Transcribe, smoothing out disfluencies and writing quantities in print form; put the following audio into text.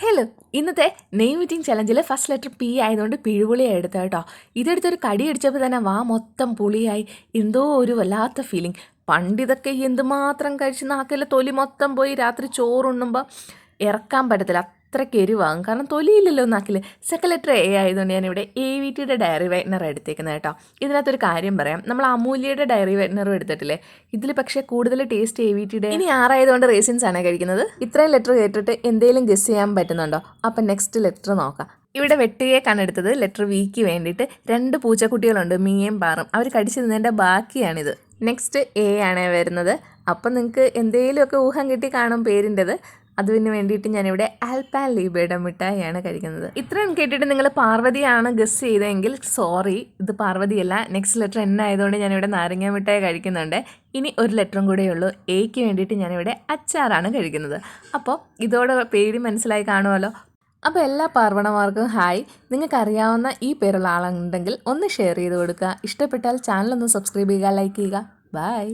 Hello, ഇന്നത്തെ നെയ് meeting ചലഞ്ചിൽ first letter P ആയതുകൊണ്ട് പിഴുപുളിയാണ് എടുത്തത് കേട്ടോ. ഇതെടുത്തൊരു കടി അടിച്ചപ്പോൾ തന്നെ വാ മൊത്തം പുളിയായി. എന്തോ ഒരു വല്ലാത്ത ഫീലിംഗ്. പണ്ടിതൊക്കെ എന്തുമാത്രം കഴിച്ച് നാക്കിലെ തൊലി മൊത്തം പോയി രാത്രി ചോറുണ്ണുമ്പോൾ ഇറക്കാൻ പറ്റത്തില്ല, അത്രയ്ക്ക് എരിവാകും. കാരണം തൊലിയില്ലല്ലോ നാക്കിൽ. സെക്കൻഡ് ലെറ്റർ എ ആയതുകൊണ്ട് ഞാനിവിടെ AVTയുടെ ഡയറി വൈറ്റ്നർ എടുത്തേക്കുന്നത് കേട്ടോ. ഇതിനകത്തൊരു കാര്യം പറയാം, നമ്മൾ അമൂല്യയുടെ ഡയറി വൈറ്റ്നറും എടുത്തിട്ടില്ലേ, ഇതിൽ പക്ഷേ കൂടുതൽ ടേസ്റ്റ് AVTയുടെ. ഇനി ആറായതുകൊണ്ട് റേസിൻസ് ആണ് കഴിക്കുന്നത്. ഇത്രയും ലെറ്റർ കേട്ടിട്ട് എന്തെങ്കിലും ഗസ് ചെയ്യാൻ പറ്റുന്നുണ്ടോ? അപ്പം നെക്സ്റ്റ് ലെറ്റർ നോക്കാം. ഇവിടെ വെട്ടുകേക്കാണ് എടുത്തത്. ലെറ്റർ വിക്ക് വേണ്ടിയിട്ട് 2 പൂച്ചക്കുട്ടികളുണ്ട്, മീയും പാറും. അവർ കടിച്ചു തിന്നതിൻ്റെ ബാക്കിയാണിത്. നെക്സ്റ്റ് എ ആണ് വരുന്നത്. അപ്പം നിങ്ങൾക്ക് എന്തെങ്കിലുമൊക്കെ ഊഹം കിട്ടി കാണും പേരിൻ്റെത്. അതിന് വേണ്ടിയിട്ട് ഞാനിവിടെ ആൽപാൻലീബയുടെ മിഠായിയാണ് കഴിക്കുന്നത്. ഇത്രയും കേട്ടിട്ട് നിങ്ങൾ പാർവതിയാണ് ഗസ് ചെയ്തതെങ്കിൽ സോറി, ഇത് പാർവതിയല്ല. നെക്സ്റ്റ് ലെറ്റർ എൻ ആയതുകൊണ്ട് ഞാനിവിടെ നാരങ്ങ മിഠായി കഴിക്കുന്നുണ്ട്. ഇനി ഒരു ലെറ്ററും കൂടെ ഉള്ളൂ. എക്ക് വേണ്ടിയിട്ട് ഞാനിവിടെ അച്ചാറാണ് കഴിക്കുന്നത്. അപ്പോൾ ഇതോടെ പേര് മനസ്സിലായി കാണുമല്ലോ. അപ്പോൾ എല്ലാ പാർവണമാർക്കും ഹായ്. നിങ്ങൾക്കറിയാവുന്ന ഈ പേരുള്ള ആളുണ്ടെങ്കിൽ ഒന്ന് ഷെയർ ചെയ്ത് കൊടുക്കുക. ഇഷ്ടപ്പെട്ടാൽ ചാനലൊന്ന് സബ്സ്ക്രൈബ് ചെയ്യുക, ലൈക്ക് ചെയ്യുക. ബൈ.